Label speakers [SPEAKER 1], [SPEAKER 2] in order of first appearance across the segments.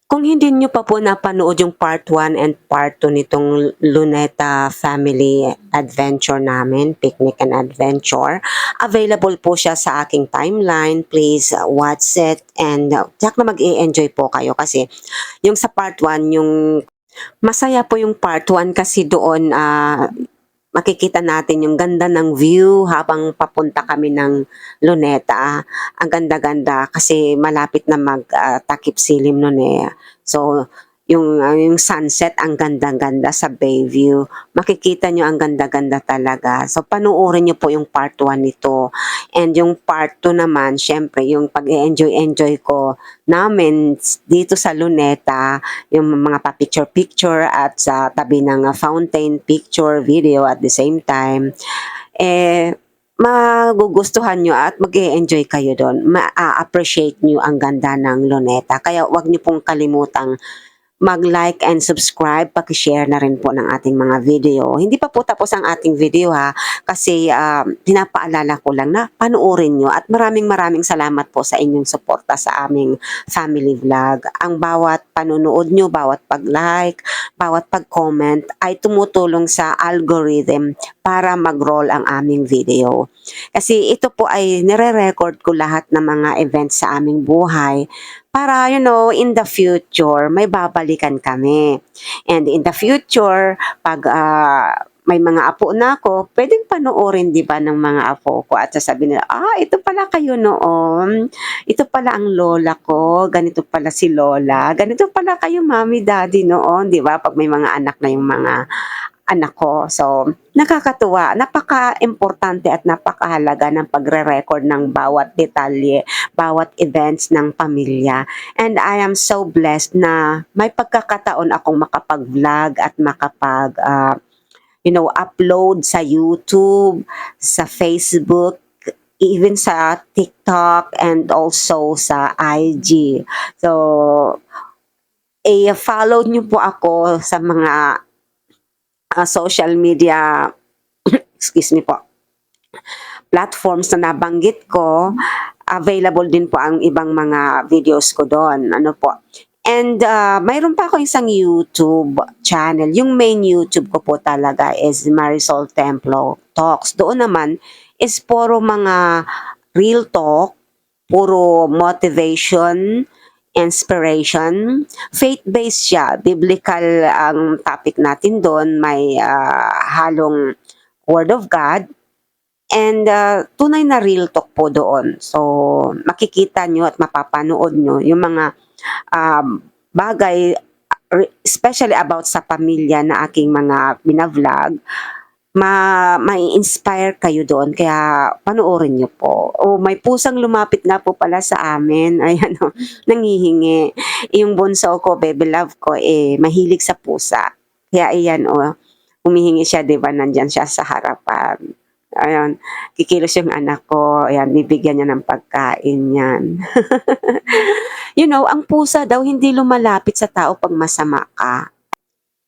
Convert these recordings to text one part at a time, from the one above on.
[SPEAKER 1] Kung hindi nyo pa po napanood yung part 1 and part 2 nitong Luneta Family Adventure namin, Picnic and Adventure, available po siya sa aking timeline. Please watch it and tiyak na mag-i-enjoy po kayo kasi yung sa part 1, yung masaya po yung part 1 kasi doon makikita natin yung ganda ng view habang papunta kami ng Luneta. Ang ganda-ganda kasi malapit na takip silim nun eh. So, yung sunset, ang ganda-ganda sa Bayview. Makikita nyo ang ganda-ganda talaga. So, panuorin nyo po yung part 1 nito. And yung part 2 naman, syempre, yung pag-enjoy-enjoy ko namin dito sa Luneta, yung mga pa-picture-picture at sa tabi ng fountain, picture, video at the same time, magugustuhan nyo at mag-enjoy kayo doon. Ma-appreciate nyo ang ganda ng Luneta. Kaya wag nyo pong kalimutang mag-like and subscribe, paki-share na rin po ng ating mga video. Hindi pa po tapos ang ating video ha, kasi pinapaalala ko lang na panuorin nyo at maraming salamat po sa inyong suporta sa aming family vlog. Ang bawat panunood nyo, bawat pag-like, bawat pag-comment ay tumutulong sa algorithm para mag-roll ang aming video. Kasi ito po ay nire-record ko lahat ng mga events sa aming buhay para, in the future, may babalikan kami. And in the future, pag may mga apo na ako, pwedeng panoorin, di ba, ng mga apo ko at sasabihin nila, ito pala kayo noon, ito pala ang lola ko, ganito pala si lola, ganito pala kayo mami, daddy noon, di ba, pag may mga anak na yung mga anak ko. So, nakakatuwa. Napaka-importante at napakahalaga ng pagre-record ng bawat detalye, bawat events ng pamilya. And I am so blessed na may pagkakataon akong makapag-vlog at upload sa YouTube, sa Facebook, even sa TikTok, and also sa IG. So, follow niyo po ako sa mga social media excuse me po, platforms na nabanggit ko. Available din po ang ibang mga videos ko doon. Ano po. And mayroon pa ako isang YouTube channel. Yung main YouTube ko po talaga is Marisol Templo Talks. Doon naman is puro mga real talk, puro motivation, inspiration. Faith-based siya. Biblical ang topic natin doon. May halong Word of God. And tunay na real talk po doon. So, makikita nyo at mapapanood nyo yung mga bagay, especially about sa pamilya na aking mga binavlog. Mai-inspire kayo doon, kaya panoorin nyo po. May pusang lumapit na po pala sa amin. Ayan nangihingi. Yung bunso ko, baby love ko, mahilig sa pusa. Kaya ayan humihingi siya, di ba, nandyan siya sa harapan. Ayan, kikilos yung anak ko. Ayan, bibigyan niya ng pagkain yan. Ang pusa daw hindi lumalapit sa tao pag masama ka.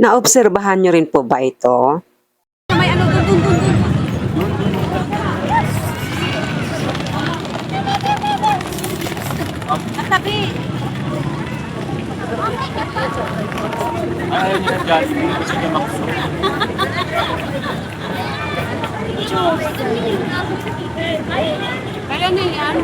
[SPEAKER 1] Naobserbahan nyo rin po ba ito?
[SPEAKER 2] May ano dun. At tabi.
[SPEAKER 3] Ayaw niya dyan, gusto niya makusok.
[SPEAKER 2] Kaya na yan.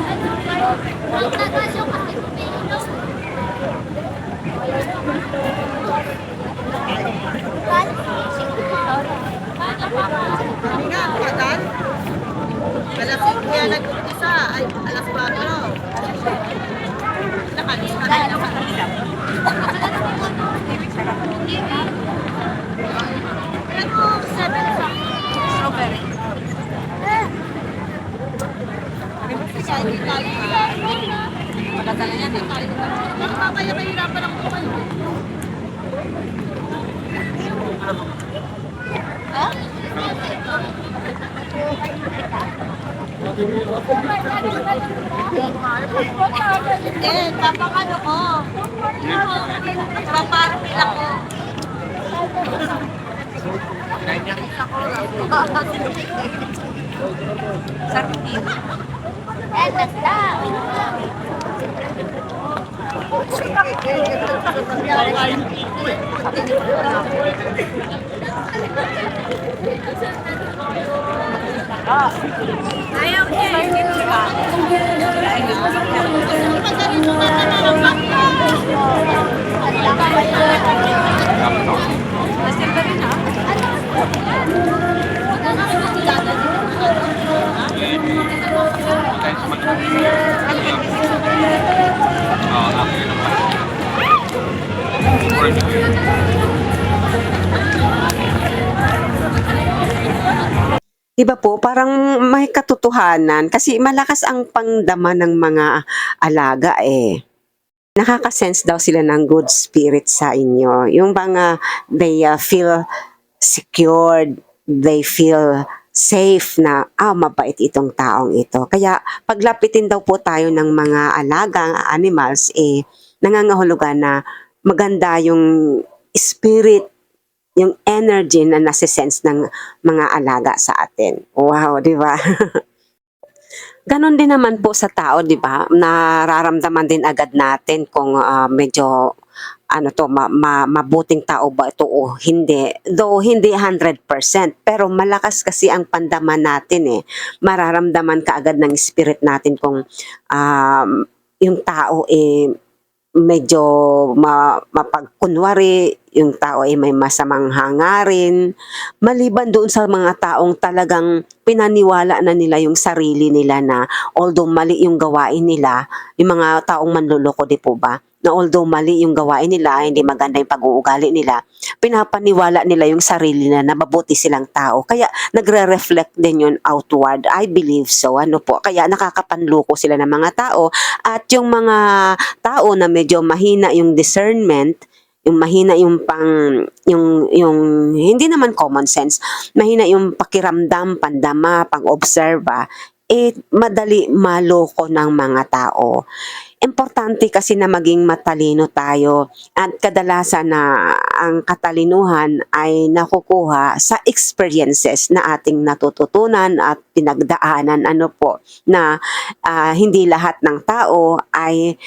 [SPEAKER 4] Alas 5 kaya nag-umpisa, ay alas 4.
[SPEAKER 2] Strawberry. Magkakala yan.
[SPEAKER 4] Kaya mahirapan ako kayo. Papakano ko. Paparapil ako.
[SPEAKER 2] Sarpin. Ayaw niya. Masilda rin ah.
[SPEAKER 1] Diba po, parang may katotohanan kasi malakas ang pangdama ng mga alaga eh. Nakaka-sense daw sila ng good spirit sa inyo. Yung bang they feel secured, they feel safe na, mabait itong taong ito. Kaya paglapitin daw po tayo ng mga alagang animals, nangangahulugan na maganda yung spirit, yung energy na nasisense ng mga alaga sa atin. Wow, di ba? Ganon din naman po sa tao, di ba? Nararamdaman din agad natin kung medyo mabuting tao ba ito o hindi. Though hindi 100%, pero malakas kasi ang pandaman natin eh. Mararamdaman ka agad ng spirit natin kung yung tao medyo mapagkunwari, yung tao ay may masamang hangarin, maliban doon sa mga taong talagang pinaniwala na nila yung sarili nila na although mali yung gawain nila, yung mga taong manloloko di po ba, na although mali yung gawain nila, hindi maganda yung pag-uugali nila, pinapaniwala nila yung sarili nila na mabuti silang tao. Kaya nagre-reflect din yun outward. I believe so. Ano po? Kaya nakakapanluko sila ng mga tao. At yung mga tao na medyo mahina yung discernment, yung mahina yung yung hindi naman common sense, mahina yung pakiramdam, pandama, pang-obserba, madali maloko ng mga tao. Importante kasi na maging matalino tayo at kadalasan na ang katalinuhan ay nakukuha sa experiences na ating natututunan at pinagdaanan na hindi lahat ng tao ay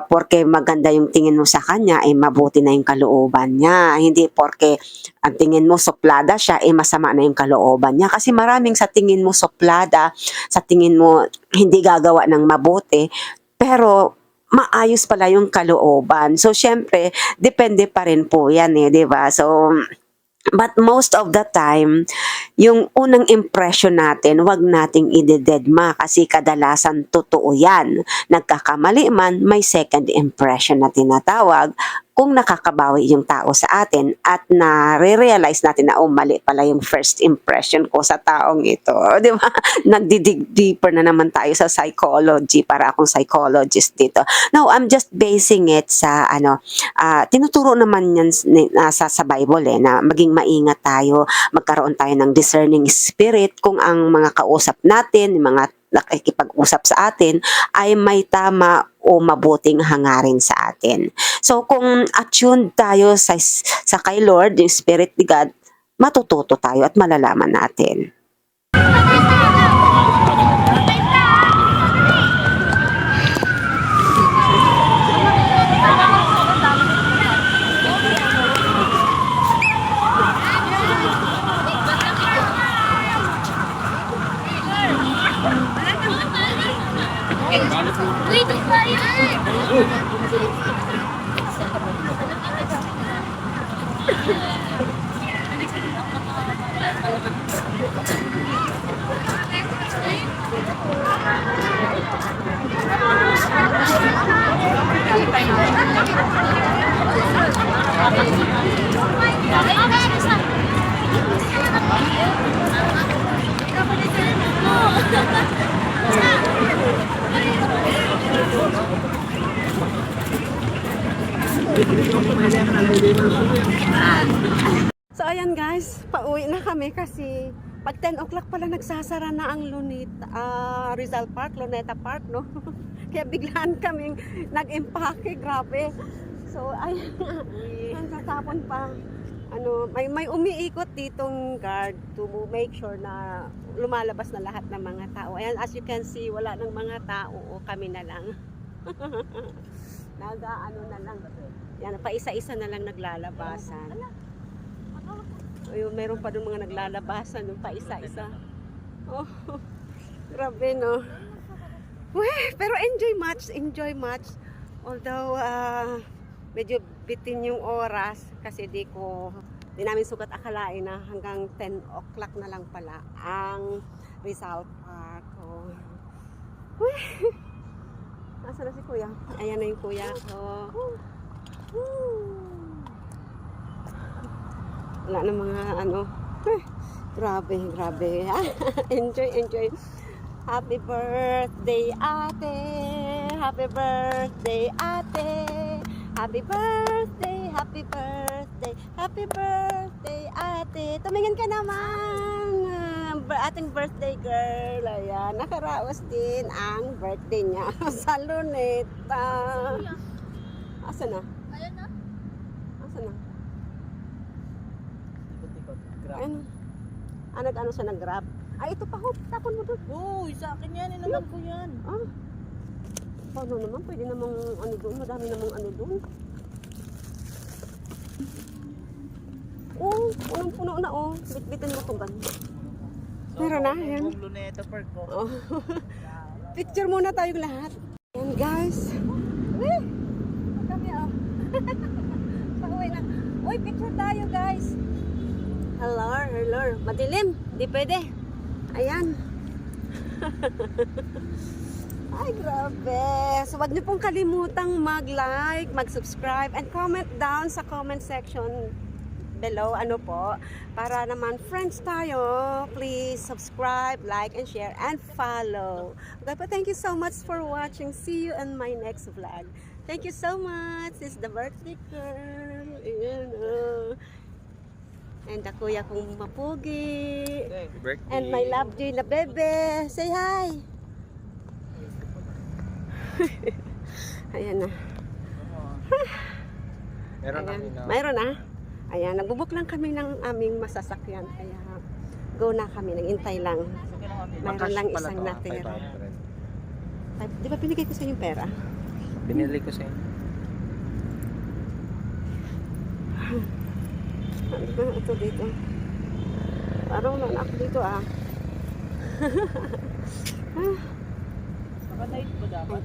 [SPEAKER 1] porke maganda yung tingin mo sa kanya ay mabuti na yung kalooban niya. Hindi porke ang tingin mo suplada siya ay masama na yung kalooban niya. Kasi maraming sa tingin mo suplada, sa tingin mo hindi gagawa ng mabuti, pero maayos pala yung kalooban. So, syempre, depende pa rin po yan di ba? So, but most of the time, yung unang impression natin, wag nating idededma kasi kadalasan totoo yan. Nagkakamali man, may second impression na tinatawag kung nakakabawi yung tao sa atin at na-realize natin na mali pala yung first impression ko sa taong ito. Di ba? Nagdidig deeper na naman tayo sa psychology para akong psychologist dito. Now, I'm just basing it sa tinuturo naman yan sa Bible na maging maingat tayo, magkaroon tayo ng discerning spirit kung ang mga kausap natin, yung mga nakikipag-usap sa atin ay may tama o mabuting hangarin sa atin. So kung attuned tayo sa kay Lord, yung Spirit ni God, matututo tayo at malalaman natin.
[SPEAKER 4] Wait,
[SPEAKER 2] So ayan guys, pauwi na kami kasi pag 10 o'clock pala nagsasara na ang Rizal Park, Luneta Park, no? Kaya biglaan kaming nag-impake, grabe. So ay, tatapon pa. may umiikot ditong guard to make sure na lumalabas na lahat ng mga tao. Ayan, as you can see, wala ng mga tao, o kami na lang. Na lang. Yan, pa isa-isa na lang naglalabasan. Ayun, meron pa dun mga naglalabasan, yung pa isa-isa. Oh, grabe no. Weh, pero enjoy much. Although, medyo bitin yung oras kasi di namin sukat akalain na hanggang 10 o'clock na lang pala ang Rizal Park. Oh. Weh! Nasaan na si kuya? Ayan na yung kuya ko. Wala na mga grabe. Enjoy. Happy birthday, ate! Happy birthday, ate! Happy birthday, ate! Tumingin ka naman! Ating birthday girl. Ayan, nakaraos din ang birthday niya sa Luneta. Asa na?
[SPEAKER 4] Ayan na.
[SPEAKER 2] Asa na?
[SPEAKER 3] Ikot-ikot. Grab.
[SPEAKER 2] Ano siya nag-grab? Ay, ito pa, tapon mo doon.
[SPEAKER 4] Uy, sa akin yan. Inaman ko yan.
[SPEAKER 2] Ah. Paano naman? Pwede namang doon. Madami namang doon. Oh, punong-puno na oh. Bitbitin mo itong ganda. Meron na, yan.
[SPEAKER 3] Yung Luneta Park ko.
[SPEAKER 2] Oh. Picture muna tayong lahat. Yan guys. Uy! Kami oh. Pauwi na. Uy, picture tayo guys. Hello. Madilim. Di pwede. Ayan. Ay, grabe. So, wag niyo pong kalimutang mag-like, mag-subscribe, and comment down sa comment section below, para naman friends tayo. Please subscribe, like, and share, and follow. Okay po, thank you so much for watching. See you in my next vlog. Thank you so much. This is the birthday girl. Ayan, and the kuya kong mapugi.
[SPEAKER 3] Birthday.
[SPEAKER 2] And my lovely na bebe. Say hi. Ayan na.
[SPEAKER 3] Meron
[SPEAKER 2] Ayan.
[SPEAKER 3] kami na.
[SPEAKER 2] Mayroon na. Ayan, nagbubuk lang kami ng aming masasakyan. Kaya go na kami, nag-intay lang. Mayroon lang isang natira. Di ba binigay ko sa inyo pera?
[SPEAKER 3] Binili ko sa inyo.
[SPEAKER 2] Ito dito. Parang wala na ako dito
[SPEAKER 4] Nakanight ba dapat?